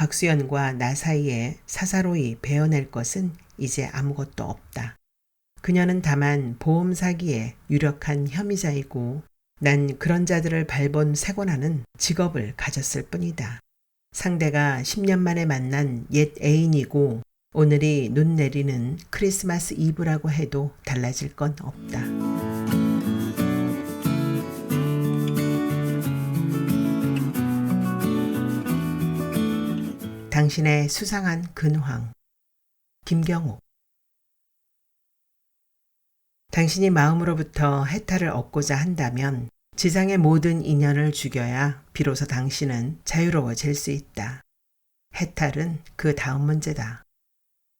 곽수연과 나 사이에 사사로이 베어낼 것은 이제 아무것도 없다. 그녀는 다만 보험 사기에 유력한 혐의자이고 난 그런 자들을 발본 세곤하는 직업을 가졌을 뿐이다. 상대가 10년 만에 만난 옛 애인이고 오늘이 눈 내리는 크리스마스 이브라고 해도 달라질 건 없다. 당신의 수상한 근황. 김경욱. 당신이 마음으로부터 해탈을 얻고자 한다면 지상의 모든 인연을 죽여야 비로소 당신은 자유로워질 수 있다. 해탈은 그 다음 문제다.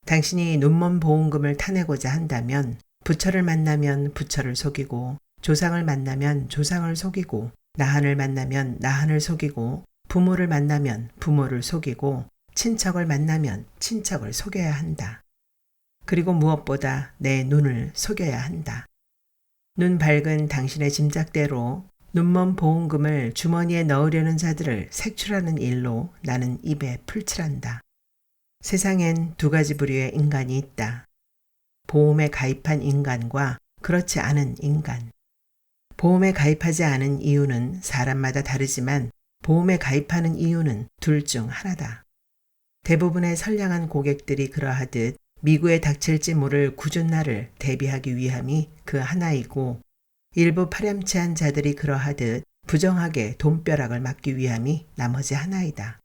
당신이 눈먼 보험금을 타내고자 한다면 부처를 만나면 부처를 속이고 조상을 만나면 조상을 속이고 나한을 만나면 나한을 속이고 부모를 만나면 부모를 속이고 친척을 만나면 친척을 속여야 한다. 그리고 무엇보다 내 눈을 속여야 한다. 눈 밝은 당신의 짐작대로 눈먼 보험금을 주머니에 넣으려는 자들을 색출하는 일로 나는 입에 풀칠한다. 세상엔 두 가지 부류의 인간이 있다. 보험에 가입한 인간과 그렇지 않은 인간. 보험에 가입하지 않은 이유는 사람마다 다르지만 보험에 가입하는 이유는 둘 중 하나다. 대부분의 선량한 고객들이 그러하듯 미구에 닥칠지 모를 굳은 날을 대비하기 위함이 그 하나이고 일부 파렴치한 자들이 그러하듯 부정하게 돈벼락을 맞기 위함이 나머지 하나이다.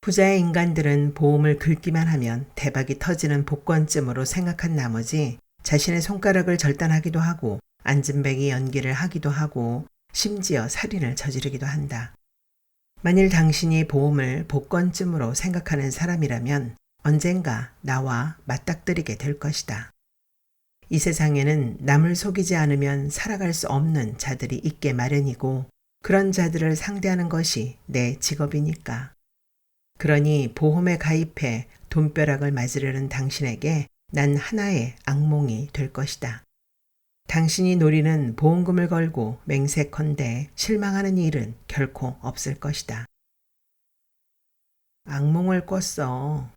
부자의 인간들은 보험을 긁기만 하면 대박이 터지는 복권쯤으로 생각한 나머지 자신의 손가락을 절단하기도 하고 안진뱅이 연기를 하기도 하고 심지어 살인을 저지르기도 한다. 만일 당신이 보험을 복권쯤으로 생각하는 사람이라면 언젠가 나와 맞닥뜨리게 될 것이다. 이 세상에는 남을 속이지 않으면 살아갈 수 없는 자들이 있게 마련이고 그런 자들을 상대하는 것이 내 직업이니까. 그러니 보험에 가입해 돈벼락을 맞으려는 당신에게 난 하나의 악몽이 될 것이다. 당신이 노리는 보험금을 걸고 맹세컨대 실망하는 일은 결코 없을 것이다. 악몽을 꿨어.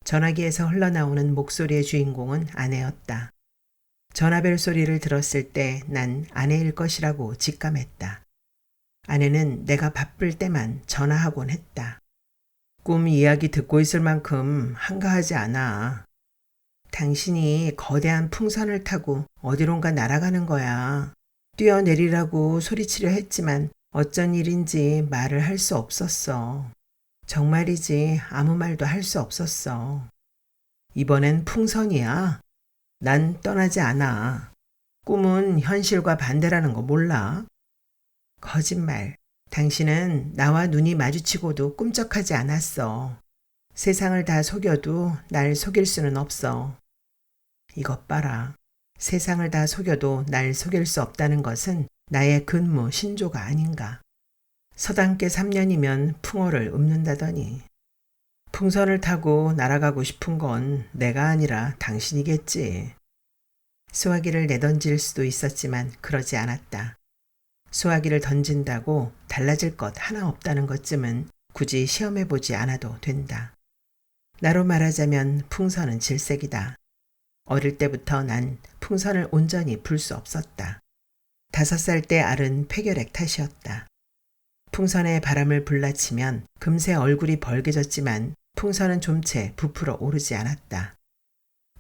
전화기에서 흘러나오는 목소리의 주인공은 아내였다. 전화벨 소리를 들었을 때 난 아내일 것이라고 직감했다. 아내는 내가 바쁠 때만 전화하곤 했다. 꿈 이야기 듣고 있을 만큼 한가하지 않아. 당신이 거대한 풍선을 타고 어디론가 날아가는 거야. 뛰어내리라고 소리치려 했지만 어쩐 일인지 말을 할 수 없었어. 정말이지 아무 말도 할 수 없었어. 이번엔 풍선이야. 난 떠나지 않아. 꿈은 현실과 반대라는 거 몰라? 거짓말. 당신은 나와 눈이 마주치고도 꿈쩍하지 않았어. 세상을 다 속여도 날 속일 수는 없어. 이것 봐라. 세상을 다 속여도 날 속일 수 없다는 것은 나의 근무 신조가 아닌가. 서당계 3년이면 풍어를 읊는다더니. 풍선을 타고 날아가고 싶은 건 내가 아니라 당신이겠지. 수화기를 내던질 수도 있었지만 그러지 않았다. 수화기를 던진다고 달라질 것 하나 없다는 것쯤은 굳이 시험해보지 않아도 된다. 나로 말하자면 풍선은 질색이다. 어릴 때부터 난 풍선을 온전히 불 수 없었다. 5살 때 앓은 폐결핵 탓이었다. 풍선에 바람을 불라치면 금세 얼굴이 벌개졌지만 풍선은 좀채 부풀어 오르지 않았다.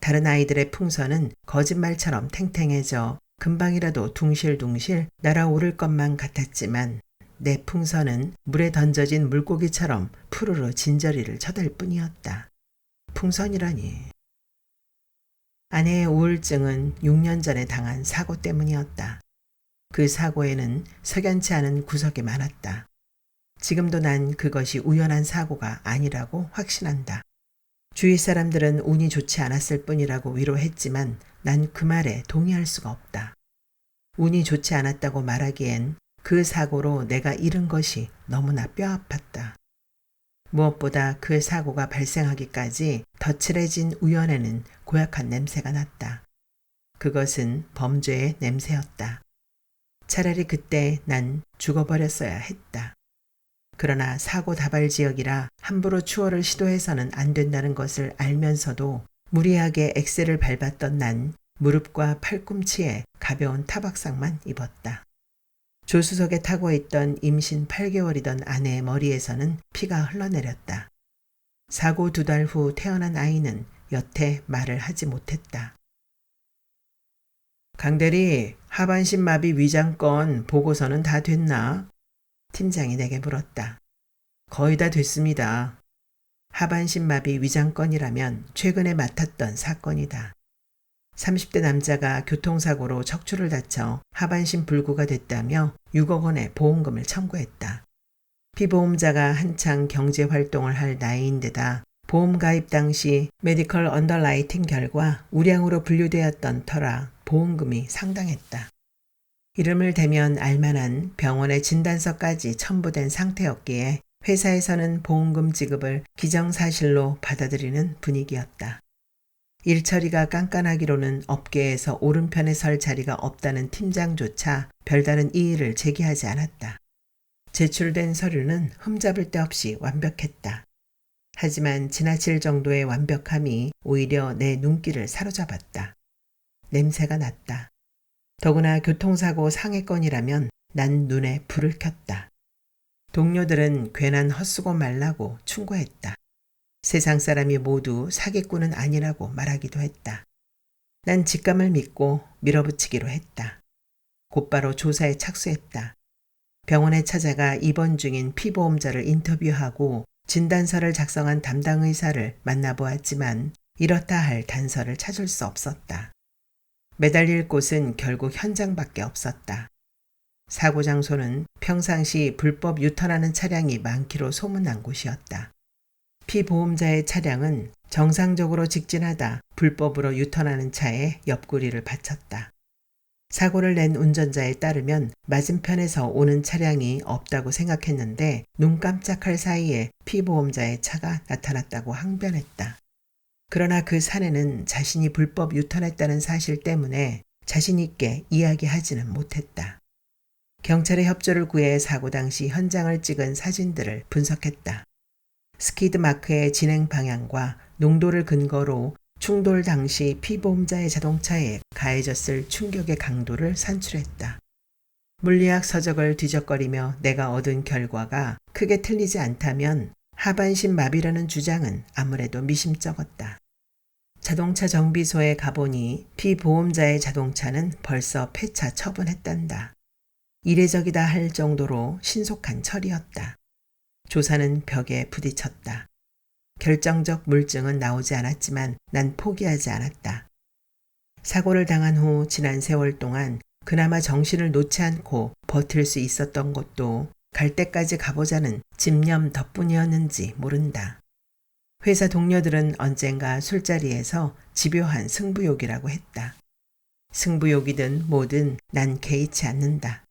다른 아이들의 풍선은 거짓말처럼 탱탱해져 금방이라도 둥실둥실 날아오를 것만 같았지만 내 풍선은 물에 던져진 물고기처럼 푸르르 진저리를 쳐댈 뿐이었다. 풍선이라니. 아내의 우울증은 6년 전에 당한 사고 때문이었다. 그 사고에는 석연치 않은 구석이 많았다. 지금도 난 그것이 우연한 사고가 아니라고 확신한다. 주위 사람들은 운이 좋지 않았을 뿐이라고 위로했지만 난 그 말에 동의할 수가 없다. 운이 좋지 않았다고 말하기엔 그 사고로 내가 잃은 것이 너무나 뼈아팠다. 무엇보다 그 사고가 발생하기까지 덧칠해진 우연에는 고약한 냄새가 났다. 그것은 범죄의 냄새였다. 차라리 그때 난 죽어버렸어야 했다. 그러나 사고 다발 지역이라 함부로 추월을 시도해서는 안 된다는 것을 알면서도 무리하게 엑셀을 밟았던 난 무릎과 팔꿈치에 가벼운 타박상만 입었다. 조수석에 타고 있던 임신 8개월이던 아내의 머리에서는 피가 흘러내렸다. 사고 2달 후 태어난 아이는 여태 말을 하지 못했다. 강대리, 하반신 마비 위장건 보고서는 다 됐나? 팀장이 내게 물었다. 거의 다 됐습니다. 하반신 마비 위장건이라면 최근에 맡았던 사건이다. 30대 남자가 교통사고로 척추를 다쳐 하반신 불구가 됐다며 6억 원의 보험금을 청구했다. 피보험자가 한창 경제활동을 할 나이인데다 보험 가입 당시 메디컬 언더라이팅 결과 우량으로 분류되었던 터라 보험금이 상당했다. 이름을 대면 알만한 병원의 진단서까지 첨부된 상태였기에 회사에서는 보험금 지급을 기정사실로 받아들이는 분위기였다. 일 처리가 깐깐하기로는 업계에서 오른편에 설 자리가 없다는 팀장조차 별다른 이의를 제기하지 않았다. 제출된 서류는 흠잡을 데 없이 완벽했다. 하지만 지나칠 정도의 완벽함이 오히려 내 눈길을 사로잡았다. 냄새가 났다. 더구나 교통사고 상해건이라면 난 눈에 불을 켰다. 동료들은 괜한 헛수고 말라고 충고했다. 세상 사람이 모두 사기꾼은 아니라고 말하기도 했다. 난 직감을 믿고 밀어붙이기로 했다. 곧바로 조사에 착수했다. 병원에 찾아가 입원 중인 피보험자를 인터뷰하고 진단서를 작성한 담당 의사를 만나보았지만 이렇다 할 단서를 찾을 수 없었다. 매달릴 곳은 결국 현장밖에 없었다. 사고 장소는 평상시 불법 유턴하는 차량이 많기로 소문난 곳이었다. 피보험자의 차량은 정상적으로 직진하다 불법으로 유턴하는 차에 옆구리를 받쳤다. 사고를 낸 운전자에 따르면 맞은편에서 오는 차량이 없다고 생각했는데 눈 깜짝할 사이에 피보험자의 차가 나타났다고 항변했다. 그러나 그 사내는 자신이 불법 유턴했다는 사실 때문에 자신 있게 이야기하지는 못했다. 경찰의 협조를 구해 사고 당시 현장을 찍은 사진들을 분석했다. 스키드 마크의 진행 방향과 농도를 근거로 충돌 당시 피보험자의 자동차에 가해졌을 충격의 강도를 산출했다. 물리학 서적을 뒤적거리며 내가 얻은 결과가 크게 틀리지 않다면 하반신 마비라는 주장은 아무래도 미심쩍었다. 자동차 정비소에 가보니 피보험자의 자동차는 벌써 폐차 처분했단다. 이례적이다 할 정도로 신속한 처리였다. 조사는 벽에 부딪혔다. 결정적 물증은 나오지 않았지만 난 포기하지 않았다. 사고를 당한 후 지난 세월 동안 그나마 정신을 놓지 않고 버틸 수 있었던 것도 갈 때까지 가보자는 집념 덕분이었는지 모른다. 회사 동료들은 언젠가 술자리에서 집요한 승부욕이라고 했다. 승부욕이든 뭐든 난 개의치 않는다.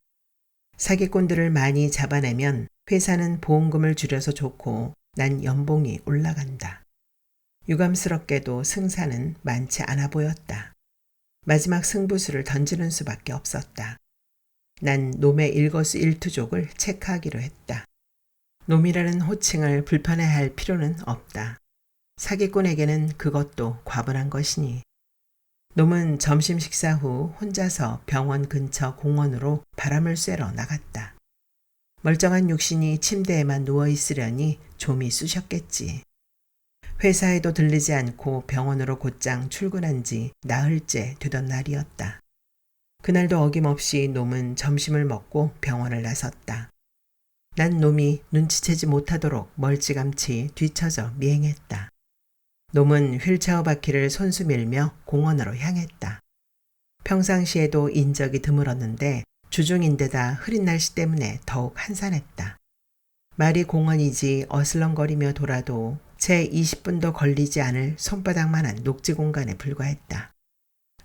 사기꾼들을 많이 잡아내면 회사는 보험금을 줄여서 좋고 난 연봉이 올라간다. 유감스럽게도 승산은 많지 않아 보였다. 마지막 승부수를 던지는 수밖에 없었다. 난 놈의 일거수일투족을 체크하기로 했다. 놈이라는 호칭을 불편해할 필요는 없다. 사기꾼에게는 그것도 과분한 것이니. 놈은 점심 식사 후 혼자서 병원 근처 공원으로 바람을 쐬러 나갔다. 멀쩡한 육신이 침대에만 누워있으려니 좀이 쑤셨겠지. 회사에도 들리지 않고 병원으로 곧장 출근한 지 나흘째 되던 날이었다. 그날도 어김없이 놈은 점심을 먹고 병원을 나섰다. 난 놈이 눈치채지 못하도록 멀찌감치 뒤처져 미행했다. 놈은 휠체어 바퀴를 손수 밀며 공원으로 향했다. 평상시에도 인적이 드물었는데 주중인데다 흐린 날씨 때문에 더욱 한산했다. 말이 공원이지 어슬렁거리며 돌아도 채 20분도 걸리지 않을 손바닥만한 녹지 공간에 불과했다.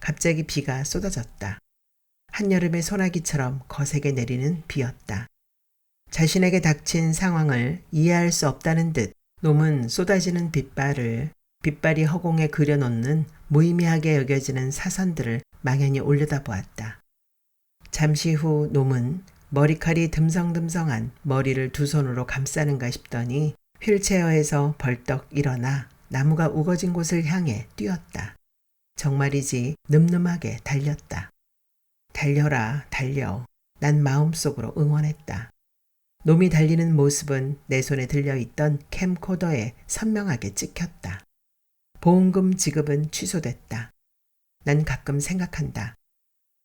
갑자기 비가 쏟아졌다. 한여름의 소나기처럼 거세게 내리는 비였다. 자신에게 닥친 상황을 이해할 수 없다는 듯 놈은 쏟아지는 빗발이 허공에 그려놓는 무의미하게 여겨지는 사선들을 망연히 올려다보았다. 잠시 후 놈은 머리칼이 듬성듬성한 머리를 두 손으로 감싸는가 싶더니 휠체어에서 벌떡 일어나 나무가 우거진 곳을 향해 뛰었다. 정말이지 늠름하게 달렸다. 달려라, 달려. 난 마음속으로 응원했다. 놈이 달리는 모습은 내 손에 들려있던 캠코더에 선명하게 찍혔다. 보험금 지급은 취소됐다. 난 가끔 생각한다.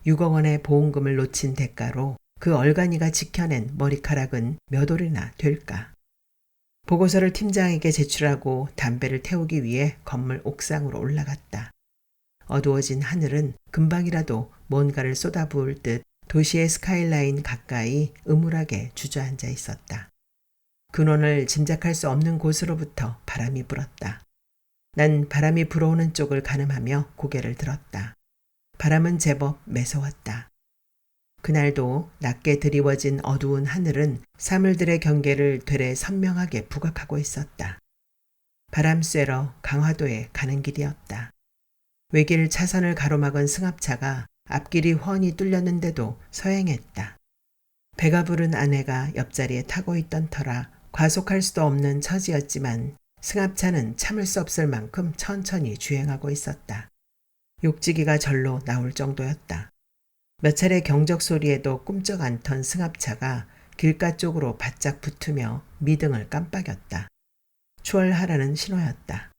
6억 원의 보험금을 놓친 대가로 그 얼간이가 지켜낸 머리카락은 몇 올이나 될까. 보고서를 팀장에게 제출하고 담배를 태우기 위해 건물 옥상으로 올라갔다. 어두워진 하늘은 금방이라도 뭔가를 쏟아부을 듯 도시의 스카이라인 가까이 음울하게 주저앉아 있었다. 근원을 짐작할 수 없는 곳으로부터 바람이 불었다. 난 바람이 불어오는 쪽을 가늠하며 고개를 들었다. 바람은 제법 매서웠다. 그날도 낮게 드리워진 어두운 하늘은 사물들의 경계를 되레 선명하게 부각하고 있었다. 바람 쐬러 강화도에 가는 길이었다. 외길 차선을 가로막은 승합차가 앞길이 훤히 뚫렸는데도 서행했다. 배가 부른 아내가 옆자리에 타고 있던 터라 과속할 수도 없는 처지였지만 승합차는 참을 수 없을 만큼 천천히 주행하고 있었다. 욕지기가 절로 나올 정도였다. 몇 차례 경적 소리에도 꿈쩍 않던 승합차가 길가 쪽으로 바짝 붙으며 미등을 깜빡였다. 추월하라는 신호였다.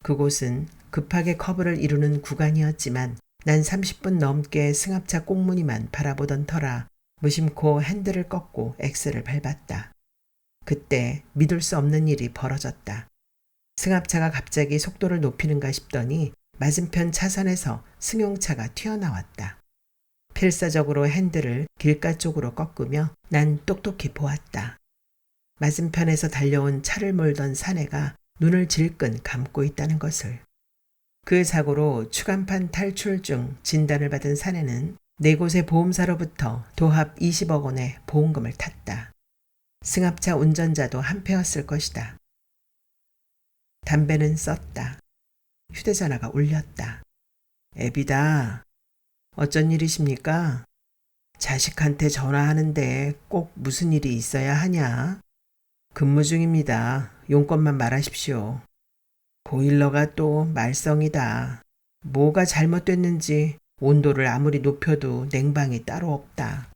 그곳은 급하게 커브를 이루는 구간이었지만 난 30분 넘게 승합차 꽁무니만 바라보던 터라 무심코 핸들을 꺾고 엑셀을 밟았다. 그때 믿을 수 없는 일이 벌어졌다. 승합차가 갑자기 속도를 높이는가 싶더니 맞은편 차선에서 승용차가 튀어나왔다. 필사적으로 핸들을 길가 쪽으로 꺾으며 난 똑똑히 보았다. 맞은편에서 달려온 차를 몰던 사내가 눈을 질끈 감고 있다는 것을. 그 사고로 추간판 탈출 중 진단을 받은 사내는 네 곳의 보험사로부터 도합 20억 원의 보험금을 탔다. 승합차 운전자도 한패였을 것이다. 담배는 썼다. 휴대전화가 울렸다. 애비다. 어쩐 일이십니까? 자식한테 전화하는데 꼭 무슨 일이 있어야 하냐? 근무 중입니다. 용건만 말하십시오. 보일러가 또 말썽이다. 뭐가 잘못됐는지 온도를 아무리 높여도 냉방이 따로 없다.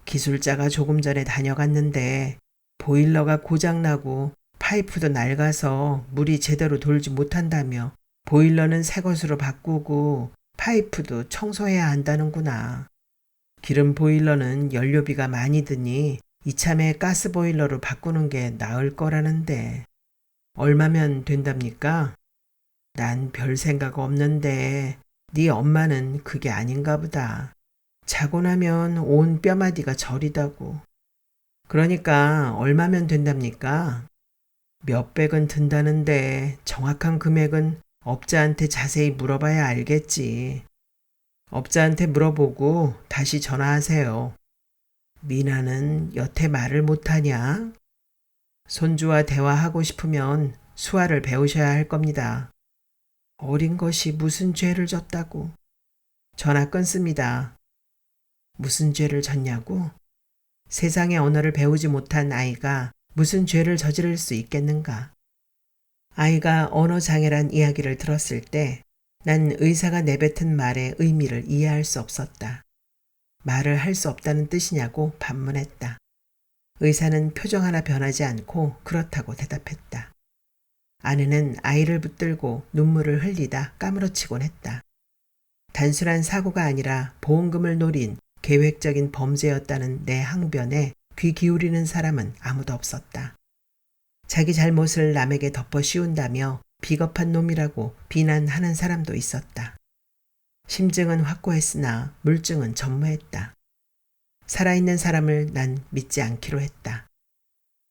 기술자가 조금 전에 다녀갔는데 보일러가 고장나고 파이프도 낡아서 물이 제대로 돌지 못한다며 보일러는 새 것으로 바꾸고 파이프도 청소해야 한다는구나. 기름 보일러는 연료비가 많이 드니 이참에 가스 보일러로 바꾸는 게 나을 거라는데 얼마면 된답니까? 난 별 생각 없는데 네 엄마는 그게 아닌가 보다. 자고 나면 온 뼈마디가 저리다고. 그러니까 얼마면 된답니까? 몇백은 든다는데 정확한 금액은 업자한테 자세히 물어봐야 알겠지. 업자한테 물어보고 다시 전화하세요. 미나는 여태 말을 못하냐? 손주와 대화하고 싶으면 수화를 배우셔야 할 겁니다. 어린 것이 무슨 죄를 졌다고. 전화 끊습니다. 무슨 죄를 졌냐고? 세상의 언어를 배우지 못한 아이가 무슨 죄를 저지를 수 있겠는가? 아이가 언어장애란 이야기를 들었을 때 난 의사가 내뱉은 말의 의미를 이해할 수 없었다. 말을 할 수 없다는 뜻이냐고 반문했다. 의사는 표정 하나 변하지 않고 그렇다고 대답했다. 아내는 아이를 붙들고 눈물을 흘리다 까무러치곤 했다. 단순한 사고가 아니라 보험금을 노린 계획적인 범죄였다는 내 항변에 귀 기울이는 사람은 아무도 없었다. 자기 잘못을 남에게 덮어 씌운다며 비겁한 놈이라고 비난하는 사람도 있었다. 심증은 확고했으나 물증은 전무했다. 살아있는 사람을 난 믿지 않기로 했다.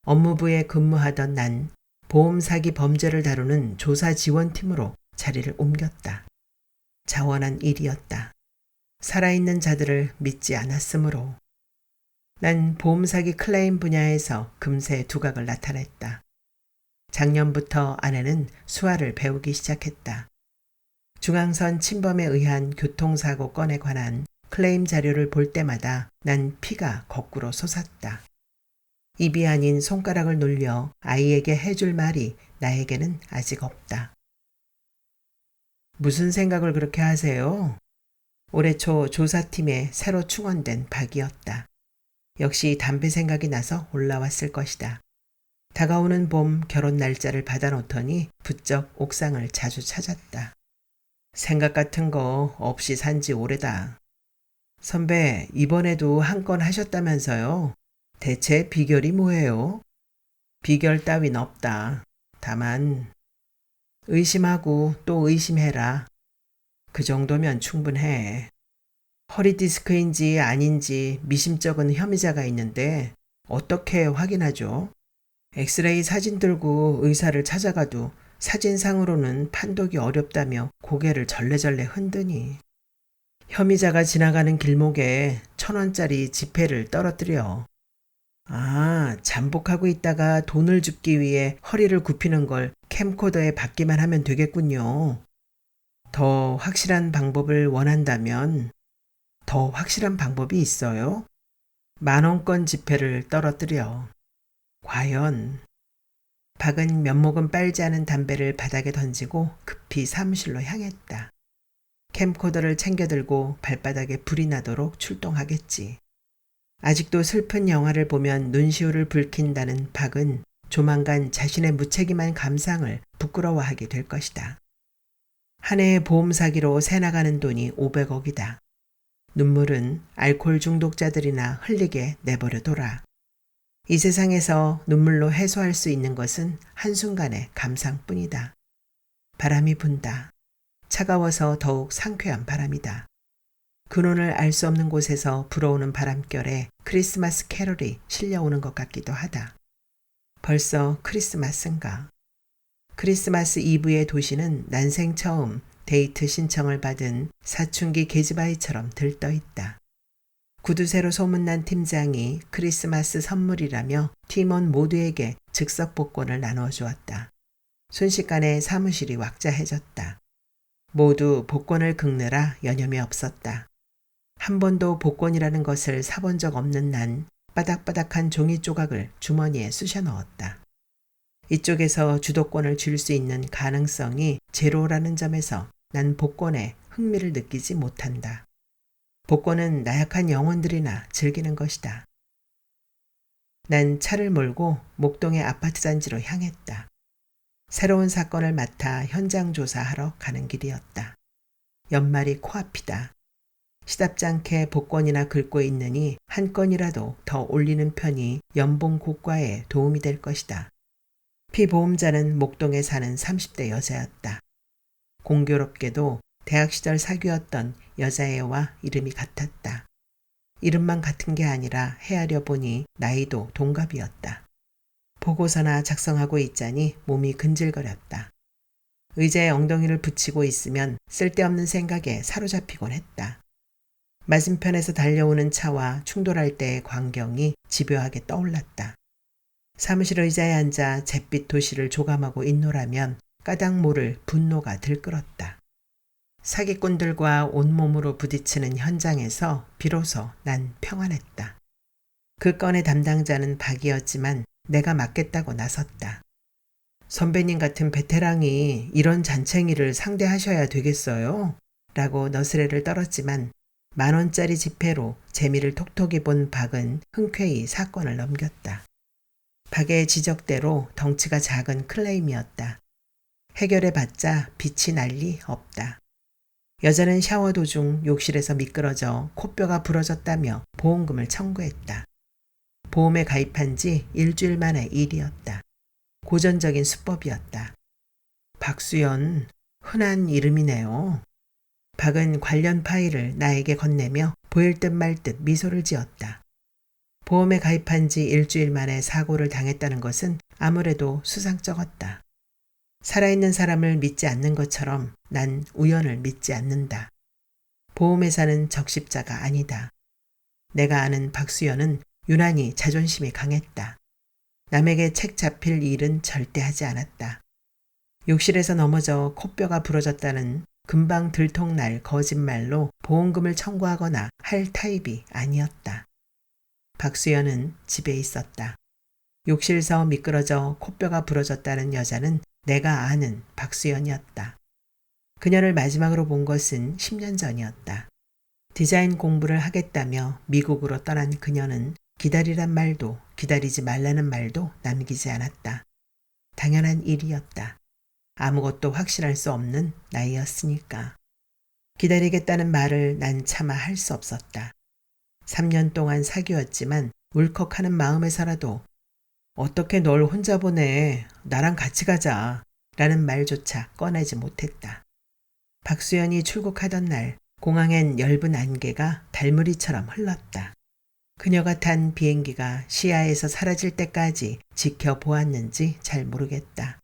업무부에 근무하던 난 보험 사기 범죄를 다루는 조사 지원팀으로 자리를 옮겼다. 자원한 일이었다. 살아있는 자들을 믿지 않았으므로. 난 보험 사기 클레임 분야에서 금세 두각을 나타냈다. 작년부터 아내는 수화를 배우기 시작했다. 중앙선 침범에 의한 교통사고 건에 관한 클레임 자료를 볼 때마다 난 피가 거꾸로 솟았다. 입이 아닌 손가락을 놀려 아이에게 해줄 말이 나에게는 아직 없다. 무슨 생각을 그렇게 하세요? 올해 초 조사팀에 새로 충원된 박이었다. 역시 담배 생각이 나서 올라왔을 것이다. 다가오는 봄 결혼 날짜를 받아놓더니 부쩍 옥상을 자주 찾았다. 생각 같은 거 없이 산지 오래다. 선배, 이번에도 한 건 하셨다면서요? 대체 비결이 뭐예요? 비결 따윈 없다. 다만 의심하고 또 의심해라. 그 정도면 충분해. 허리 디스크인지 아닌지 미심쩍은 혐의자가 있는데 어떻게 확인하죠? 엑스레이 사진 들고 의사를 찾아가도 사진상으로는 판독이 어렵다며 고개를 절레절레 흔드니 혐의자가 지나가는 길목에 1,000원짜리 지폐를 떨어뜨려. 아, 잠복하고 있다가 돈을 줍기 위해 허리를 굽히는 걸 캠코더에 받기만 하면 되겠군요. 더 확실한 방법을 원한다면 더 확실한 방법이 있어요? 10,000원권 지폐를 떨어뜨려. 과연 박은 면목은 빨지 않은 담배를 바닥에 던지고 급히 사무실로 향했다. 캠코더를 챙겨들고 발바닥에 불이 나도록 출동하겠지. 아직도 슬픈 영화를 보면 눈시울을 붉힌다는 박은 조만간 자신의 무책임한 감상을 부끄러워하게 될 것이다. 한 해의 보험 사기로 새나가는 돈이 500억이다. 눈물은 알코올 중독자들이나 흘리게 내버려둬라. 이 세상에서 눈물로 해소할 수 있는 것은 한순간의 감상뿐이다. 바람이 분다. 차가워서 더욱 상쾌한 바람이다. 근원을 알 수 없는 곳에서 불어오는 바람결에 크리스마스 캐롤이 실려오는 것 같기도 하다. 벌써 크리스마스인가? 크리스마스 이브의 도시는 난생 처음 데이트 신청을 받은 사춘기 계집아이처럼 들떠있다. 구두쇠로 소문난 팀장이 크리스마스 선물이라며 팀원 모두에게 즉석 복권을 나누어 주었다. 순식간에 사무실이 왁자해졌다. 모두 복권을 긁느라 여념이 없었다. 한 번도 복권이라는 것을 사본 적 없는 난 바닥바닥한 종이 조각을 주머니에 쑤셔 넣었다. 이쪽에서 주도권을 줄 수 있는 가능성이 제로라는 점에서 난 복권에 흥미를 느끼지 못한다. 복권은 나약한 영혼들이나 즐기는 것이다. 난 차를 몰고 목동의 아파트 단지로 향했다. 새로운 사건을 맡아 현장 조사하러 가는 길이었다. 연말이 코앞이다. 시답지 않게 복권이나 긁고 있느니 한 건이라도 더 올리는 편이 연봉 고과에 도움이 될 것이다. 피보험자는 목동에 사는 30대 여자였다. 공교롭게도 대학 시절 사귀었던 여자애와 이름이 같았다. 이름만 같은 게 아니라 헤아려 보니 나이도 동갑이었다. 보고서나 작성하고 있자니 몸이 근질거렸다. 의자에 엉덩이를 붙이고 있으면 쓸데없는 생각에 사로잡히곤 했다. 맞은편에서 달려오는 차와 충돌할 때의 광경이 집요하게 떠올랐다. 사무실 의자에 앉아 잿빛 도시를 조감하고 있노라면 까닭 모를 분노가 들끓었다. 사기꾼들과 온몸으로 부딪히는 현장에서 비로소 난 평안했다. 그 건의 담당자는 박이었지만 내가 맡겠다고 나섰다. 선배님 같은 베테랑이 이런 잔챙이를 상대하셔야 되겠어요? 라고 너스레를 떨었지만 10,000원짜리 지폐로 재미를 톡톡히 본 박은 흔쾌히 사건을 넘겼다. 박의 지적대로 덩치가 작은 클레임이었다. 해결해봤자 빛이 날 리 없다. 여자는 샤워 도중 욕실에서 미끄러져 코뼈가 부러졌다며 보험금을 청구했다. 보험에 가입한 지 일주일 만의 일이었다. 고전적인 수법이었다. 박수연, 흔한 이름이네요. 박은 관련 파일을 나에게 건네며 보일 듯 말 듯 미소를 지었다. 보험에 가입한 지 일주일 만에 사고를 당했다는 것은 아무래도 수상쩍었다. 살아있는 사람을 믿지 않는 것처럼 난 우연을 믿지 않는다. 보험회사는 적십자가 아니다. 내가 아는 박수연은 유난히 자존심이 강했다. 남에게 책 잡힐 일은 절대 하지 않았다. 욕실에서 넘어져 코뼈가 부러졌다는 금방 들통날 거짓말로 보험금을 청구하거나 할 타입이 아니었다. 박수연은 집에 있었다. 욕실서 미끄러져 코뼈가 부러졌다는 여자는 내가 아는 박수연이었다. 그녀를 마지막으로 본 것은 10년 전이었다. 디자인 공부를 하겠다며 미국으로 떠난 그녀는 기다리란 말도 기다리지 말라는 말도 남기지 않았다. 당연한 일이었다. 아무것도 확실할 수 없는 나이였으니까. 기다리겠다는 말을 난 차마 할 수 없었다. 3년 동안 사귀었지만 울컥하는 마음에서라도 어떻게 널 혼자 보내, 나랑 같이 가자 라는 말조차 꺼내지 못했다. 박수연이 출국하던 날 공항엔 엷은 안개가 달무리처럼 흘렀다. 그녀가 탄 비행기가 시야에서 사라질 때까지 지켜보았는지 잘 모르겠다.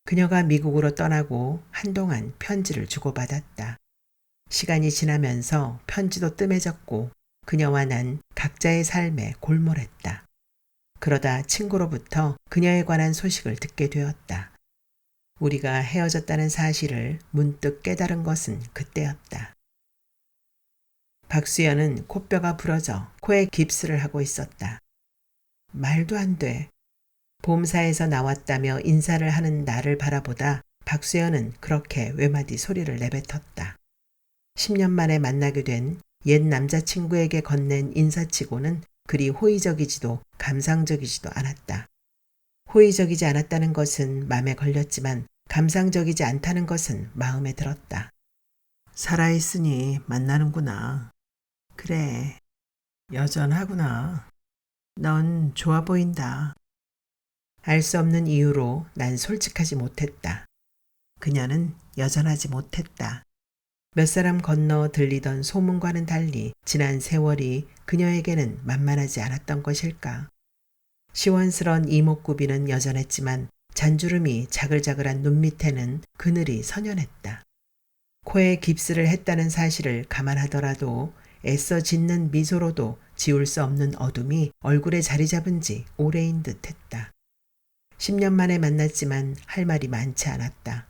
그녀가 미국으로 떠나고 한동안 편지를 주고받았다. 시간이 지나면서 편지도 뜸해졌고 그녀와 난 각자의 삶에 골몰했다. 그러다 친구로부터 그녀에 관한 소식을 듣게 되었다. 우리가 헤어졌다는 사실을 문득 깨달은 것은 그때였다. 박수연은 코뼈가 부러져 코에 깁스를 하고 있었다. 말도 안 돼. 보험사에서 나왔다며 인사를 하는 나를 바라보다 박수연은 그렇게 외마디 소리를 내뱉었다. 10년 만에 만나게 된 옛 남자친구에게 건넨 인사치고는 그리 호의적이지도 감상적이지도 않았다. 호의적이지 않았다는 것은 마음에 걸렸지만 감상적이지 않다는 것은 마음에 들었다. 살아있으니 만나는구나. 그래, 여전하구나. 넌 좋아 보인다. 알 수 없는 이유로 난 솔직하지 못했다. 그녀는 여전하지 못했다. 몇 사람 건너 들리던 소문과는 달리 지난 세월이 그녀에게는 만만하지 않았던 것일까. 시원스런 이목구비는 여전했지만 잔주름이 자글자글한 눈 밑에는 그늘이 선연했다. 코에 깁스를 했다는 사실을 감안하더라도 애써 짓는 미소로도 지울 수 없는 어둠이 얼굴에 자리 잡은 지 오래인 듯 했다. 10년 만에 만났지만 할 말이 많지 않았다.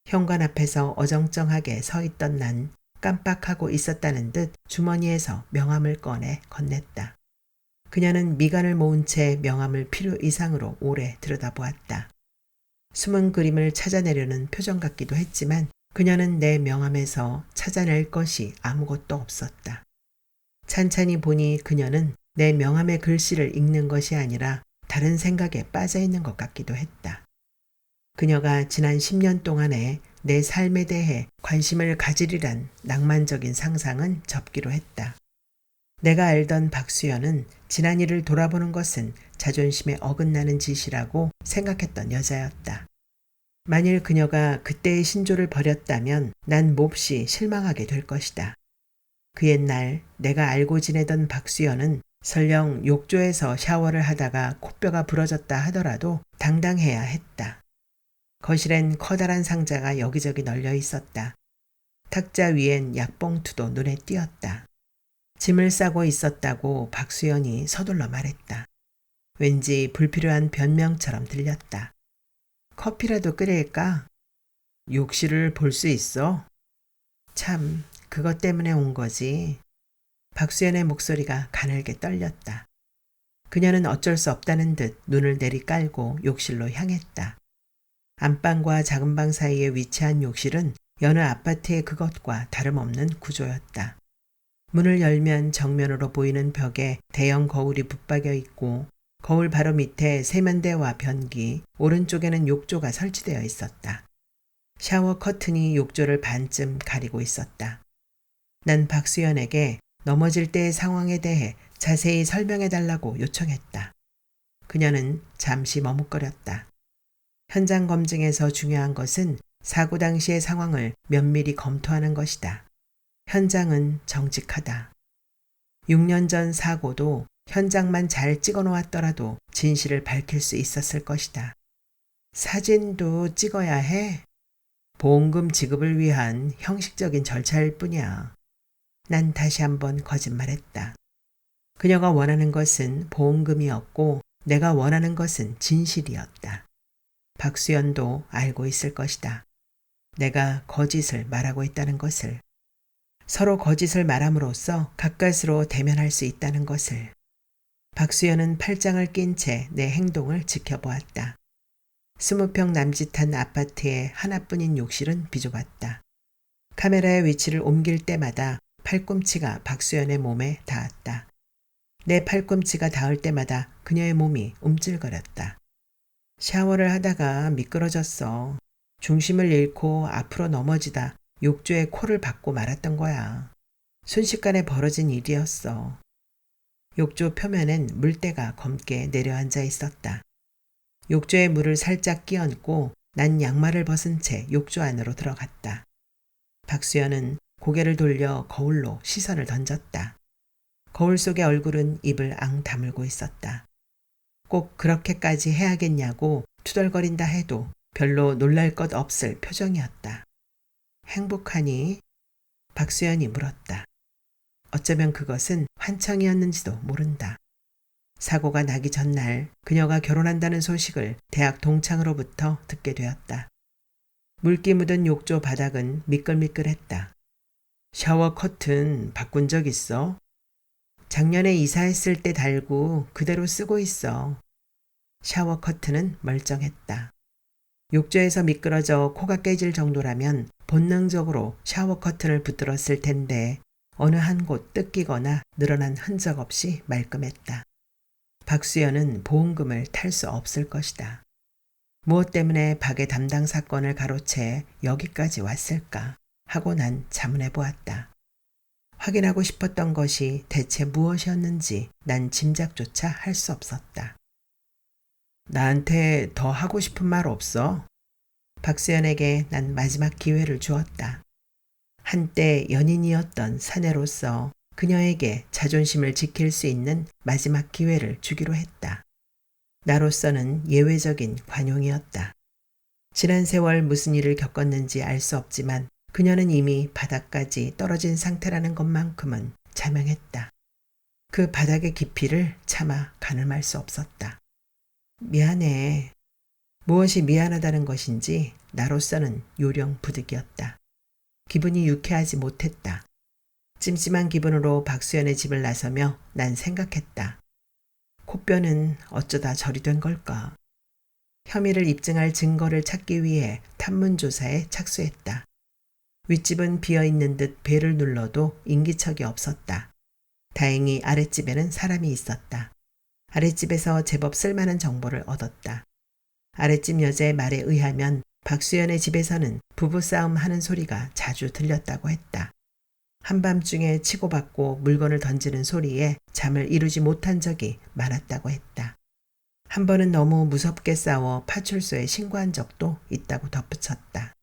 현관 앞에서 어정쩡하게 서 있던 난 깜빡하고 있었다는 듯 주머니에서 명함을 꺼내 건넸다. 그녀는 미간을 모은 채 명함을 필요 이상으로 오래 들여다보았다. 숨은 그림을 찾아내려는 표정 같기도 했지만 그녀는 내 명함에서 찾아낼 것이 아무것도 없었다. 찬찬히 보니 그녀는 내 명함의 글씨를 읽는 것이 아니라 다른 생각에 빠져 있는 것 같기도 했다. 그녀가 지난 10년 동안에 내 삶에 대해 관심을 가지리란 낭만적인 상상은 접기로 했다. 내가 알던 박수연은 지난 일을 돌아보는 것은 자존심에 어긋나는 짓이라고 생각했던 여자였다. 만일 그녀가 그때의 신조를 버렸다면 난 몹시 실망하게 될 것이다. 그 옛날 내가 알고 지내던 박수연은 설령 욕조에서 샤워를 하다가 코뼈가 부러졌다 하더라도 당당해야 했다. 거실엔 커다란 상자가 여기저기 널려 있었다. 탁자 위엔 약봉투도 눈에 띄었다. 짐을 싸고 있었다고 박수연이 서둘러 말했다. 왠지 불필요한 변명처럼 들렸다. 커피라도 끓일까? 욕실을 볼 수 있어? 참, 그것 때문에 온 거지. 박수연의 목소리가 가늘게 떨렸다. 그녀는 어쩔 수 없다는 듯 눈을 내리깔고 욕실로 향했다. 안방과 작은 방 사이에 위치한 욕실은 여느 아파트의 그것과 다름없는 구조였다. 문을 열면 정면으로 보이는 벽에 대형 거울이 붙박여 있고 거울 바로 밑에 세면대와 변기, 오른쪽에는 욕조가 설치되어 있었다. 샤워 커튼이 욕조를 반쯤 가리고 있었다. 난 박수연에게 넘어질 때의 상황에 대해 자세히 설명해달라고 요청했다. 그녀는 잠시 머뭇거렸다. 현장 검증에서 중요한 것은 사고 당시의 상황을 면밀히 검토하는 것이다. 현장은 정직하다. 6년 전 사고도 현장만 잘 찍어 놓았더라도 진실을 밝힐 수 있었을 것이다. 사진도 찍어야 해? 보험금 지급을 위한 형식적인 절차일 뿐이야. 난 다시 한번 거짓말했다. 그녀가 원하는 것은 보험금이었고 내가 원하는 것은 진실이었다. 박수연도 알고 있을 것이다. 내가 거짓을 말하고 있다는 것을. 서로 거짓을 말함으로써 가까스로 대면할 수 있다는 것을. 박수연은 팔짱을 낀 채 내 행동을 지켜보았다. 20평 남짓한 아파트의 하나뿐인 욕실은 비좁았다. 카메라의 위치를 옮길 때마다 팔꿈치가 박수연의 몸에 닿았다. 내 팔꿈치가 닿을 때마다 그녀의 몸이 움찔거렸다. 샤워를 하다가 미끄러졌어. 중심을 잃고 앞으로 넘어지다 욕조에 코를 박고 말았던 거야. 순식간에 벌어진 일이었어. 욕조 표면엔 물때가 검게 내려앉아 있었다. 욕조에 물을 살짝 끼얹고 난 양말을 벗은 채 욕조 안으로 들어갔다. 박수연은 고개를 돌려 거울로 시선을 던졌다. 거울 속의 얼굴은 입을 앙 다물고 있었다. 꼭 그렇게까지 해야겠냐고 투덜거린다 해도 별로 놀랄 것 없을 표정이었다. 행복하니? 박수연이 물었다. 어쩌면 그것은 환청이었는지도 모른다. 사고가 나기 전날 그녀가 결혼한다는 소식을 대학 동창으로부터 듣게 되었다. 물기 묻은 욕조 바닥은 미끌미끌했다. 샤워 커튼 바꾼 적 있어? 작년에 이사했을 때 달고 그대로 쓰고 있어. 샤워 커튼은 멀쩡했다. 욕조에서 미끄러져 코가 깨질 정도라면 본능적으로 샤워 커튼을 붙들었을 텐데 어느 한 곳 뜯기거나 늘어난 흔적 없이 말끔했다. 박수연은 보험금을 탈 수 없을 것이다. 무엇 때문에 박의 담당 사건을 가로채 여기까지 왔을까 하고 난 자문해 보았다. 확인하고 싶었던 것이 대체 무엇이었는지 난 짐작조차 할 수 없었다. 나한테 더 하고 싶은 말 없어? 박수연에게 난 마지막 기회를 주었다. 한때 연인이었던 사내로서 그녀에게 자존심을 지킬 수 있는 마지막 기회를 주기로 했다. 나로서는 예외적인 관용이었다. 지난 세월 무슨 일을 겪었는지 알 수 없지만 그녀는 이미 바닥까지 떨어진 상태라는 것만큼은 자명했다. 그 바닥의 깊이를 차마 가늠할 수 없었다. 미안해. 무엇이 미안하다는 것인지 나로서는 요령 부득이었다. 기분이 유쾌하지 못했다. 찜찜한 기분으로 박수연의 집을 나서며 난 생각했다. 코뼈는 어쩌다 저리 된 걸까? 혐의를 입증할 증거를 찾기 위해 탐문조사에 착수했다. 윗집은 비어있는 듯 벨을 눌러도 인기척이 없었다. 다행히 아랫집에는 사람이 있었다. 아랫집에서 제법 쓸만한 정보를 얻었다. 아랫집 여자의 말에 의하면 박수연의 집에서는 부부싸움 하는 소리가 자주 들렸다고 했다. 한밤중에 치고받고 물건을 던지는 소리에 잠을 이루지 못한 적이 많았다고 했다. 한 번은 너무 무섭게 싸워 파출소에 신고한 적도 있다고 덧붙였다.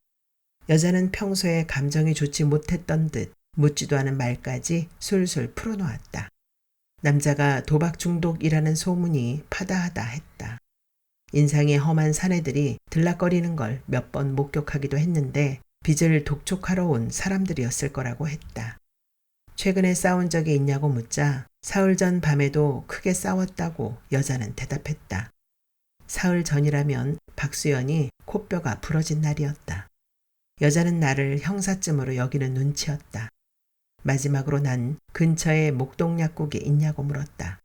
여자는 평소에 감정이 좋지 못했던 듯 묻지도 않은 말까지 술술 풀어놓았다. 남자가 도박 중독이라는 소문이 파다하다 했다. 인상이 험한 사내들이 들락거리는 걸 몇 번 목격하기도 했는데 빚을 독촉하러 온 사람들이었을 거라고 했다. 최근에 싸운 적이 있냐고 묻자 사흘 전 밤에도 크게 싸웠다고 여자는 대답했다. 사흘 전이라면 박수연이 코뼈가 부러진 날이었다. 여자는 나를 형사쯤으로 여기는 눈치였다. 마지막으로 난 근처에 목동 약국이 있냐고 물었다.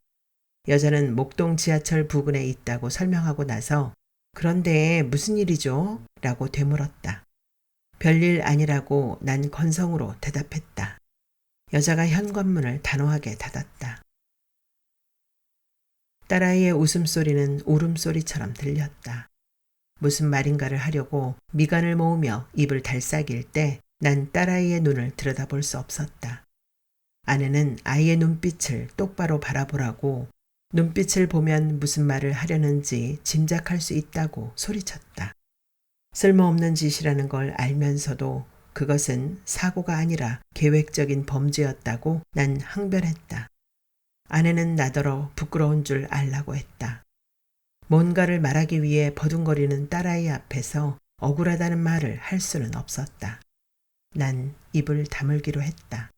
여자는 목동 지하철 부근에 있다고 설명하고 나서 그런데 무슨 일이죠? 라고 되물었다. 별일 아니라고 난 건성으로 대답했다. 여자가 현관문을 단호하게 닫았다. 딸아이의 웃음소리는 울음소리처럼 들렸다. 무슨 말인가를 하려고 미간을 모으며 입을 달싹일 때 난 딸아이의 눈을 들여다볼 수 없었다. 아내는 아이의 눈빛을 똑바로 바라보라고 눈빛을 보면 무슨 말을 하려는지 짐작할 수 있다고 소리쳤다. 쓸모없는 짓이라는 걸 알면서도 그것은 사고가 아니라 계획적인 범죄였다고 난 항변했다. 아내는 나더러 부끄러운 줄 알라고 했다. 뭔가를 말하기 위해 버둥거리는 딸아이 앞에서 억울하다는 말을 할 수는 없었다. 난 입을 다물기로 했다.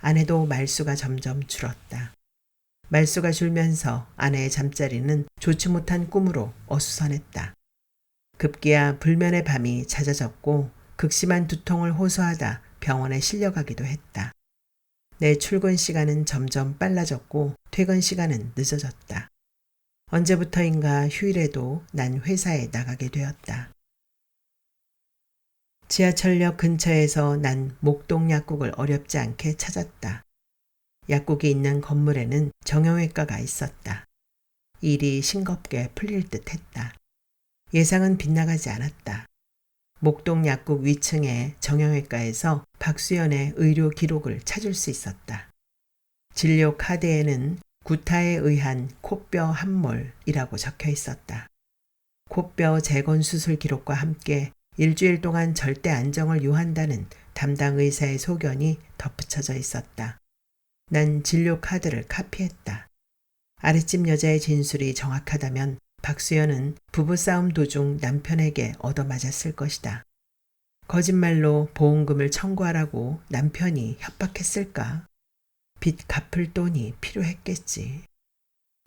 아내도 말수가 점점 줄었다. 말수가 줄면서 아내의 잠자리는 좋지 못한 꿈으로 어수선했다. 급기야 불면의 밤이 잦아졌고 극심한 두통을 호소하다 병원에 실려가기도 했다. 내 출근 시간은 점점 빨라졌고 퇴근 시간은 늦어졌다. 언제부터인가 휴일에도 난 회사에 나가게 되었다. 지하철역 근처에서 난 목동 약국을 어렵지 않게 찾았다. 약국이 있는 건물에는 정형외과가 있었다. 일이 싱겁게 풀릴 듯 했다. 예상은 빗나가지 않았다. 목동 약국 위층의 정형외과에서 박수연의 의료 기록을 찾을 수 있었다. 진료 카드에는 구타에 의한 코뼈 함몰이라고 적혀 있었다. 코뼈 재건 수술 기록과 함께 일주일 동안 절대 안정을 요한다는 담당 의사의 소견이 덧붙여져 있었다. 난 진료 카드를 카피했다. 아랫집 여자의 진술이 정확하다면 박수연은 부부싸움 도중 남편에게 얻어맞았을 것이다. 거짓말로 보험금을 청구하라고 남편이 협박했을까? 빚 갚을 돈이 필요했겠지.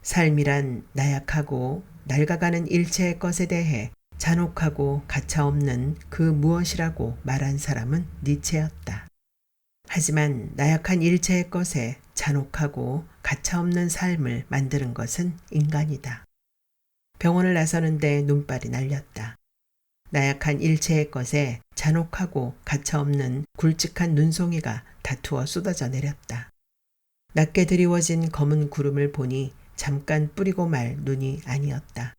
삶이란 나약하고 낡아가는 일체의 것에 대해 잔혹하고 가차없는 그 무엇이라고 말한 사람은 니체였다. 하지만 나약한 일체의 것에 잔혹하고 가차없는 삶을 만드는 것은 인간이다. 병원을 나서는데 눈발이 날렸다. 나약한 일체의 것에 잔혹하고 가차없는 굵직한 눈송이가 다투어 쏟아져 내렸다. 낮게 드리워진 검은 구름을 보니 잠깐 뿌리고 말 눈이 아니었다.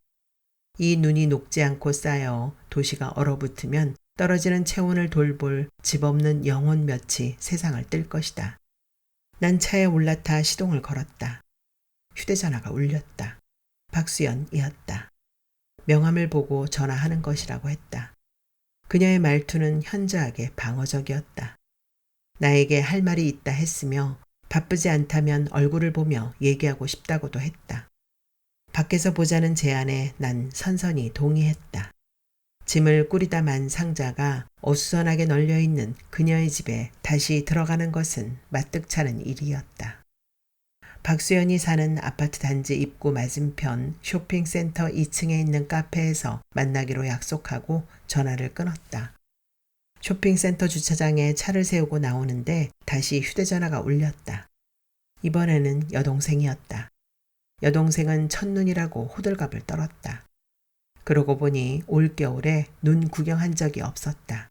이 눈이 녹지 않고 쌓여 도시가 얼어붙으면 떨어지는 체온을 돌볼 집 없는 영혼 몇이 세상을 뜰 것이다. 난 차에 올라타 시동을 걸었다. 휴대전화가 울렸다. 박수연이었다. 명함을 보고 전화하는 것이라고 했다. 그녀의 말투는 현저하게 방어적이었다. 나에게 할 말이 있다 했으며 바쁘지 않다면 얼굴을 보며 얘기하고 싶다고도 했다. 밖에서 보자는 제안에 난 선선히 동의했다. 짐을 꾸리다 만 상자가 어수선하게 널려있는 그녀의 집에 다시 들어가는 것은 마뜩찮은 일이었다. 박수연이 사는 아파트 단지 입구 맞은편 쇼핑센터 2층에 있는 카페에서 만나기로 약속하고 전화를 끊었다. 쇼핑센터 주차장에 차를 세우고 나오는데 다시 휴대전화가 울렸다. 이번에는 여동생이었다. 여동생은 첫눈이라고 호들갑을 떨었다. 그러고 보니 올겨울에 눈 구경한 적이 없었다.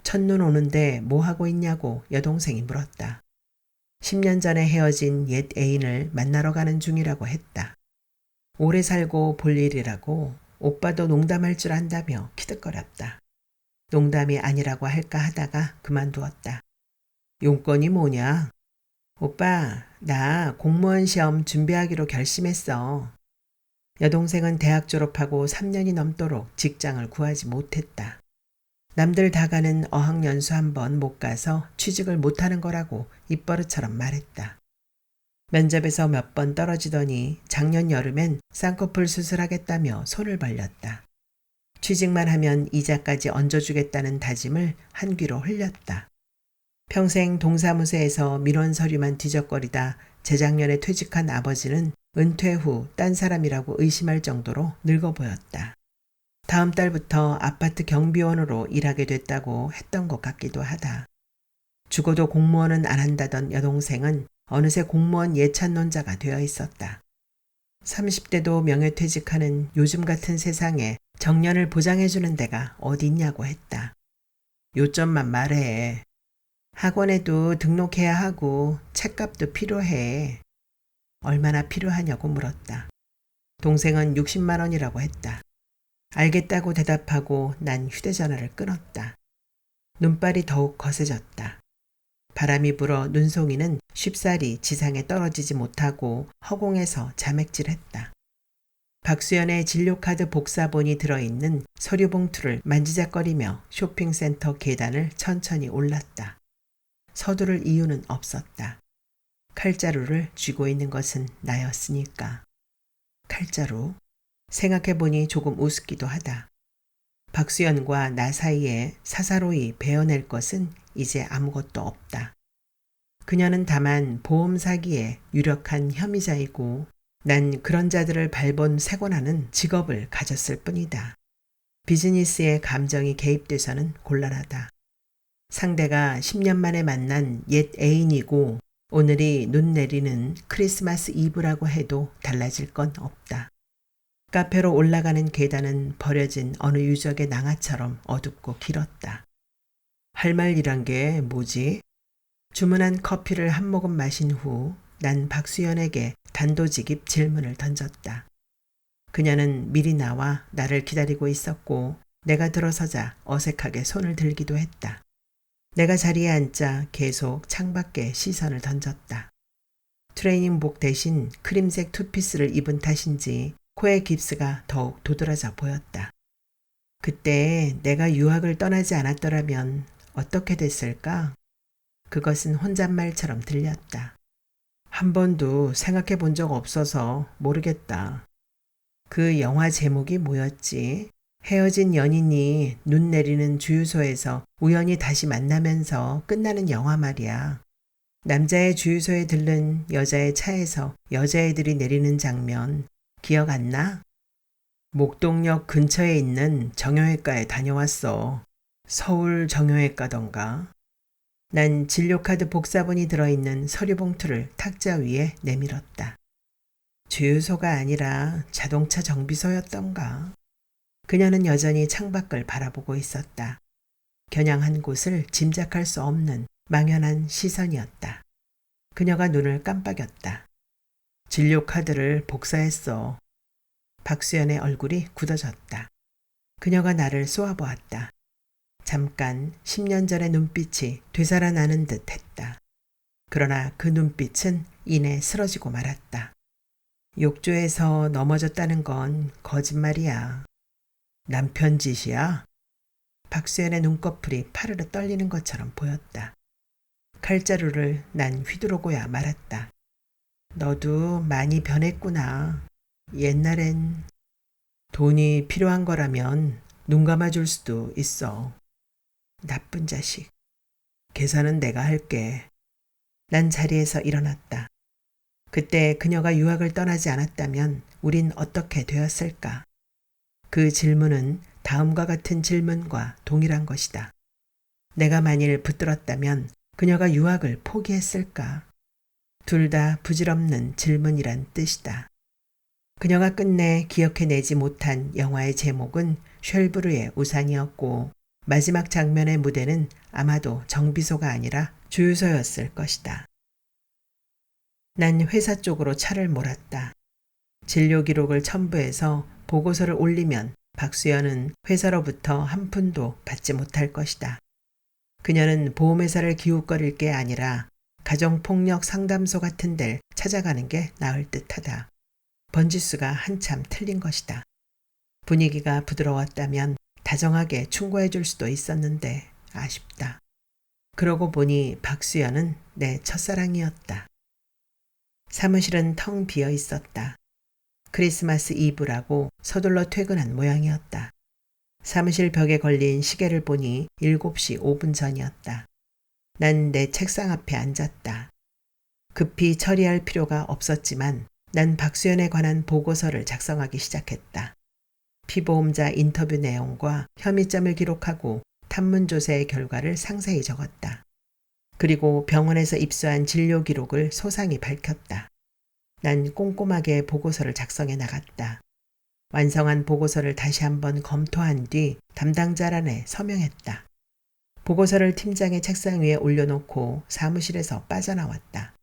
첫눈 오는데 뭐 하고 있냐고 여동생이 물었다. 10년 전에 헤어진 옛 애인을 만나러 가는 중이라고 했다. 오래 살고 볼 일이라고 오빠도 농담할 줄 안다며 키득거렸다. 농담이 아니라고 할까 하다가 그만두었다. 용건이 뭐냐? 오빠, 나 공무원 시험 준비하기로 결심했어. 여동생은 대학 졸업하고 3년이 넘도록 직장을 구하지 못했다. 남들 다 가는 어학연수 한 번 못 가서 취직을 못하는 거라고 입버릇처럼 말했다. 면접에서 몇 번 떨어지더니 작년 여름엔 쌍꺼풀 수술하겠다며 손을 벌렸다. 취직만 하면 이자까지 얹어주겠다는 다짐을 한 귀로 흘렸다. 평생 동사무소에서 민원 서류만 뒤적거리다 재작년에 퇴직한 아버지는 은퇴 후 딴 사람이라고 의심할 정도로 늙어 보였다. 다음 달부터 아파트 경비원으로 일하게 됐다고 했던 것 같기도 하다. 죽어도 공무원은 안 한다던 여동생은 어느새 공무원 예찬론자가 되어 있었다. 30대도 명예퇴직하는 요즘 같은 세상에 정년을 보장해주는 데가 어디 있냐고 했다. 요점만 말해. 학원에도 등록해야 하고 책값도 필요해. 얼마나 필요하냐고 물었다. 동생은 60만 원이라고 했다. 알겠다고 대답하고 난 휴대전화를 끊었다. 눈발이 더욱 거세졌다. 바람이 불어 눈송이는 쉽사리 지상에 떨어지지 못하고 허공에서 자맥질했다. 박수연의 진료카드 복사본이 들어있는 서류봉투를 만지작거리며 쇼핑센터 계단을 천천히 올랐다. 서두를 이유는 없었다. 칼자루를 쥐고 있는 것은 나였으니까. 칼자루? 생각해보니 조금 우습기도 하다. 박수연과 나 사이에 사사로이 베어낼 것은 이제 아무것도 없다. 그녀는 다만 보험 사기에 유력한 혐의자이고 난 그런 자들을 발본 세곤하는 직업을 가졌을 뿐이다. 비즈니스에 감정이 개입돼서는 곤란하다. 상대가 10년 만에 만난 옛 애인이고 오늘이 눈 내리는 크리스마스 이브라고 해도 달라질 건 없다. 카페로 올라가는 계단은 버려진 어느 유적의 낭화처럼 어둡고 길었다. 할 말이란 게 뭐지? 주문한 커피를 한 모금 마신 후 난 박수연에게 단도직입 질문을 던졌다. 그녀는 미리 나와 나를 기다리고 있었고 내가 들어서자 어색하게 손을 들기도 했다. 내가 자리에 앉자 계속 창밖에 시선을 던졌다. 트레이닝복 대신 크림색 투피스를 입은 탓인지 코의 깁스가 더욱 도드라져 보였다. 그때 내가 유학을 떠나지 않았더라면 어떻게 됐을까? 그것은 혼잣말처럼 들렸다. 한 번도 생각해 본 적 없어서 모르겠다. 그 영화 제목이 뭐였지? 헤어진 연인이 눈 내리는 주유소에서 우연히 다시 만나면서 끝나는 영화 말이야. 남자의 주유소에 들른 여자의 차에서 여자애들이 내리는 장면 기억 안 나? 목동역 근처에 있는 정형외과에 다녀왔어. 서울 정형외과던가. 난 진료카드 복사본이 들어있는 서류 봉투를 탁자 위에 내밀었다. 주유소가 아니라 자동차 정비소였던가. 그녀는 여전히 창밖을 바라보고 있었다. 겨냥한 곳을 짐작할 수 없는 망연한 시선이었다. 그녀가 눈을 깜빡였다. 진료카드를 복사했어. 박수연의 얼굴이 굳어졌다. 그녀가 나를 쏘아보았다. 잠깐 10년 전의 눈빛이 되살아나는 듯 했다. 그러나 그 눈빛은 이내 쓰러지고 말았다. 욕조에서 넘어졌다는 건 거짓말이야. 남편 짓이야? 박수연의 눈꺼풀이 파르르 떨리는 것처럼 보였다. 칼자루를 난 휘두르고야 말았다. 너도 많이 변했구나. 옛날엔 돈이 필요한 거라면 눈 감아줄 수도 있어. 나쁜 자식. 계산은 내가 할게. 난 자리에서 일어났다. 그때 그녀가 유학을 떠나지 않았다면 우린 어떻게 되었을까? 그 질문은 다음과 같은 질문과 동일한 것이다. 내가 만일 붙들었다면 그녀가 유학을 포기했을까? 둘 다 부질없는 질문이란 뜻이다. 그녀가 끝내 기억해내지 못한 영화의 제목은 쉘브르의 우산이었고 마지막 장면의 무대는 아마도 정비소가 아니라 주유소였을 것이다. 난 회사 쪽으로 차를 몰았다. 진료 기록을 첨부해서 보고서를 올리면 박수연은 회사로부터 한 푼도 받지 못할 것이다. 그녀는 보험회사를 기웃거릴 게 아니라 가정폭력 상담소 같은 데를 찾아가는 게 나을 듯하다. 번지수가 한참 틀린 것이다. 분위기가 부드러웠다면 다정하게 충고해 줄 수도 있었는데 아쉽다. 그러고 보니 박수연은 내 첫사랑이었다. 사무실은 텅 비어 있었다. 크리스마스 이브라고 서둘러 퇴근한 모양이었다. 사무실 벽에 걸린 시계를 보니 7시 5분 전이었다. 난 내 책상 앞에 앉았다. 급히 처리할 필요가 없었지만 난 박수연에 관한 보고서를 작성하기 시작했다. 피보험자 인터뷰 내용과 혐의점을 기록하고 탐문조사의 결과를 상세히 적었다. 그리고 병원에서 입수한 진료 기록을 소상히 밝혔다. 난 꼼꼼하게 보고서를 작성해 나갔다. 완성한 보고서를 다시 한번 검토한 뒤 담당자란에 서명했다. 보고서를 팀장의 책상 위에 올려놓고 사무실에서 빠져나왔다.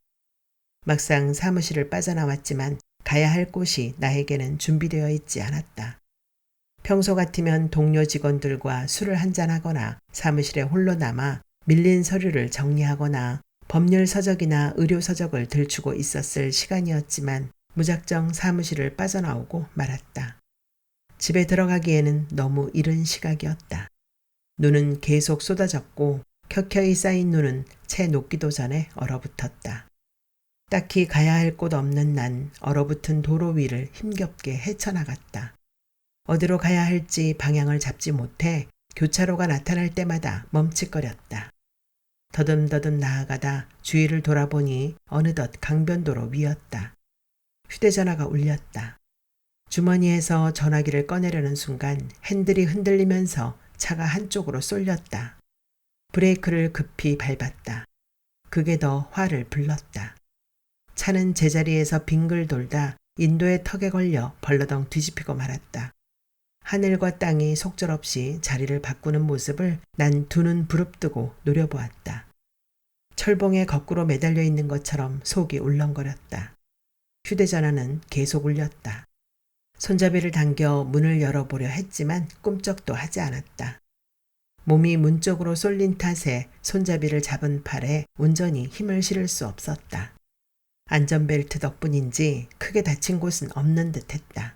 막상 사무실을 빠져나왔지만 가야 할 곳이 나에게는 준비되어 있지 않았다. 평소 같으면 동료 직원들과 술을 한잔하거나 사무실에 홀로 남아 밀린 서류를 정리하거나 법률 서적이나 의료 서적을 들추고 있었을 시간이었지만 무작정 사무실을 빠져나오고 말았다. 집에 들어가기에는 너무 이른 시각이었다. 눈은 계속 쏟아졌고 켜켜이 쌓인 눈은 채 녹기도 전에 얼어붙었다. 딱히 가야 할 곳 없는 난 얼어붙은 도로 위를 힘겹게 헤쳐나갔다. 어디로 가야 할지 방향을 잡지 못해 교차로가 나타날 때마다 멈칫거렸다. 더듬더듬 나아가다 주위를 돌아보니 어느덧 강변도로 위였다. 휴대전화가 울렸다. 주머니에서 전화기를 꺼내려는 순간 핸들이 흔들리면서 차가 한쪽으로 쏠렸다. 브레이크를 급히 밟았다. 그게 더 화를 불렀다. 차는 제자리에서 빙글 돌다 인도의 턱에 걸려 벌러덩 뒤집히고 말았다. 하늘과 땅이 속절없이 자리를 바꾸는 모습을 난 두 눈 부릅뜨고 노려보았다. 철봉에 거꾸로 매달려 있는 것처럼 속이 울렁거렸다. 휴대전화는 계속 울렸다. 손잡이를 당겨 문을 열어보려 했지만 꿈쩍도 하지 않았다. 몸이 문 쪽으로 쏠린 탓에 손잡이를 잡은 팔에 온전히 힘을 실을 수 없었다. 안전벨트 덕분인지 크게 다친 곳은 없는 듯했다.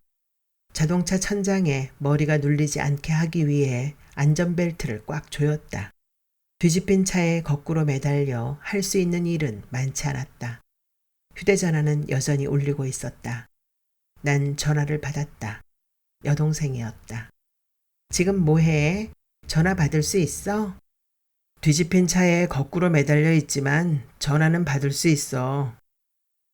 자동차 천장에 머리가 눌리지 않게 하기 위해 안전벨트를 꽉 조였다. 뒤집힌 차에 거꾸로 매달려 할 수 있는 일은 많지 않았다. 휴대전화는 여전히 울리고 있었다. 난 전화를 받았다. 여동생이었다. 지금 뭐해? 전화 받을 수 있어? 뒤집힌 차에 거꾸로 매달려 있지만 전화는 받을 수 있어.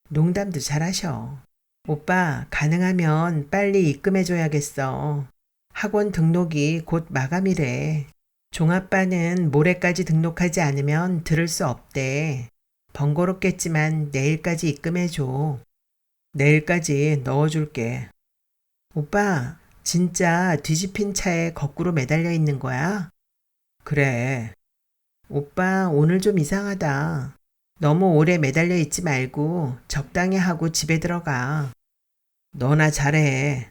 농담도 잘하셔. 오빠, 가능하면 빨리 입금해줘야겠어. 학원 등록이 곧 마감이래. 종아빠는 모레까지 등록하지 않으면 들을 수 없대. 번거롭겠지만 내일까지 입금해줘. 내일까지 넣어줄게. 오빠, 진짜 뒤집힌 차에 거꾸로 매달려 있는 거야? 그래. 오빠, 오늘 좀 이상하다. 너무 오래 매달려 있지 말고 적당히 하고 집에 들어가. 너나 잘해.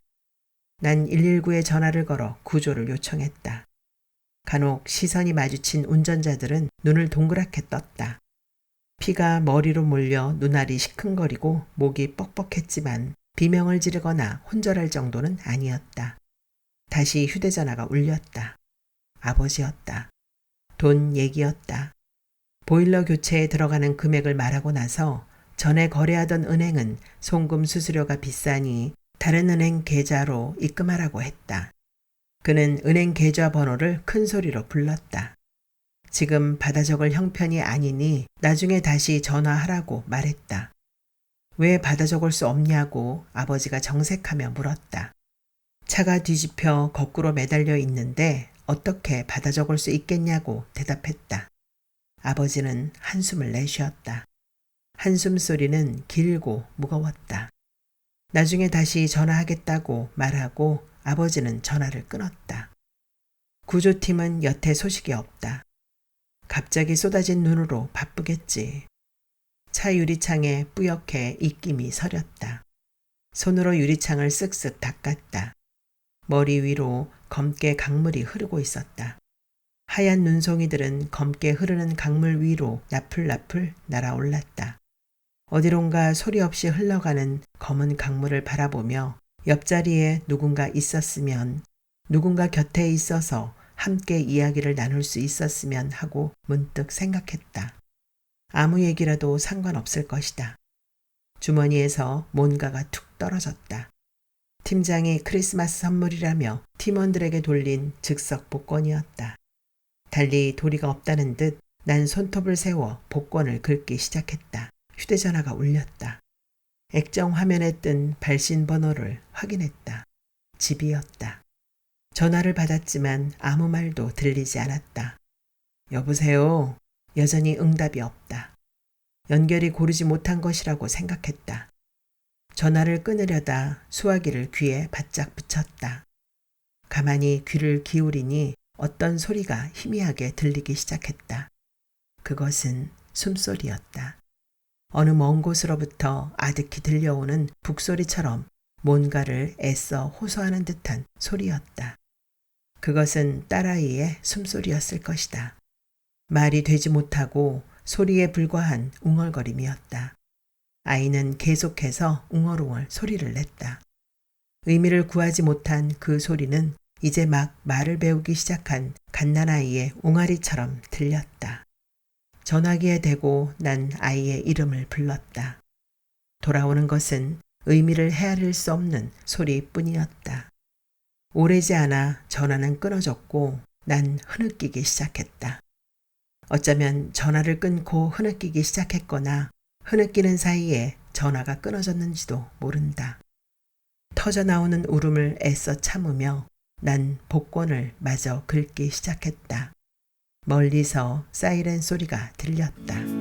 난 119에 전화를 걸어 구조를 요청했다. 간혹 시선이 마주친 운전자들은 눈을 동그랗게 떴다. 피가 머리로 몰려 눈알이 시큰거리고 목이 뻑뻑했지만 비명을 지르거나 혼절할 정도는 아니었다. 다시 휴대전화가 울렸다. 아버지였다. 돈 얘기였다. 보일러 교체에 들어가는 금액을 말하고 나서 전에 거래하던 은행은 송금 수수료가 비싸니 다른 은행 계좌로 입금하라고 했다. 그는 은행 계좌 번호를 큰 소리로 불렀다. 지금 받아 적을 형편이 아니니 나중에 다시 전화하라고 말했다. 왜 받아 적을 수 없냐고 아버지가 정색하며 물었다. 차가 뒤집혀 거꾸로 매달려 있는데 어떻게 받아 적을 수 있겠냐고 대답했다. 아버지는 한숨을 내쉬었다. 한숨 소리는 길고 무거웠다. 나중에 다시 전화하겠다고 말하고 아버지는 전화를 끊었다. 구조팀은 여태 소식이 없다. 갑자기 쏟아진 눈으로 바쁘겠지. 차 유리창에 뿌옇게 입김이 서렸다. 손으로 유리창을 쓱쓱 닦았다. 머리 위로 검게 강물이 흐르고 있었다. 하얀 눈송이들은 검게 흐르는 강물 위로 나풀나풀 날아올랐다. 어디론가 소리 없이 흘러가는 검은 강물을 바라보며 옆자리에 누군가 있었으면, 누군가 곁에 있어서 함께 이야기를 나눌 수 있었으면 하고 문득 생각했다. 아무 얘기라도 상관없을 것이다. 주머니에서 뭔가가 툭 떨어졌다. 팀장이 크리스마스 선물이라며 팀원들에게 돌린 즉석 복권이었다. 달리 도리가 없다는 듯 난 손톱을 세워 복권을 긁기 시작했다. 휴대전화가 울렸다. 액정 화면에 뜬 발신 번호를 확인했다. 집이었다. 전화를 받았지만 아무 말도 들리지 않았다. 여보세요? 여전히 응답이 없다. 연결이 고르지 못한 것이라고 생각했다. 전화를 끊으려다 수화기를 귀에 바짝 붙였다. 가만히 귀를 기울이니 어떤 소리가 희미하게 들리기 시작했다. 그것은 숨소리였다. 어느 먼 곳으로부터 아득히 들려오는 북소리처럼 뭔가를 애써 호소하는 듯한 소리였다. 그것은 딸아이의 숨소리였을 것이다. 말이 되지 못하고 소리에 불과한 웅얼거림이었다. 아이는 계속해서 웅얼웅얼 소리를 냈다. 의미를 구하지 못한 그 소리는 이제 막 말을 배우기 시작한 갓난아이의 옹알이처럼 들렸다. 전화기에 대고 난 아이의 이름을 불렀다. 돌아오는 것은 의미를 헤아릴 수 없는 소리뿐이었다. 오래지 않아 전화는 끊어졌고 난 흐느끼기 시작했다. 어쩌면 전화를 끊고 흐느끼기 시작했거나 흐느끼는 사이에 전화가 끊어졌는지도 모른다. 더 터져 나오는 울음을 애써 참으며 난 복권을 마저 긁기 시작했다. 멀리서 사이렌 소리가 들렸다.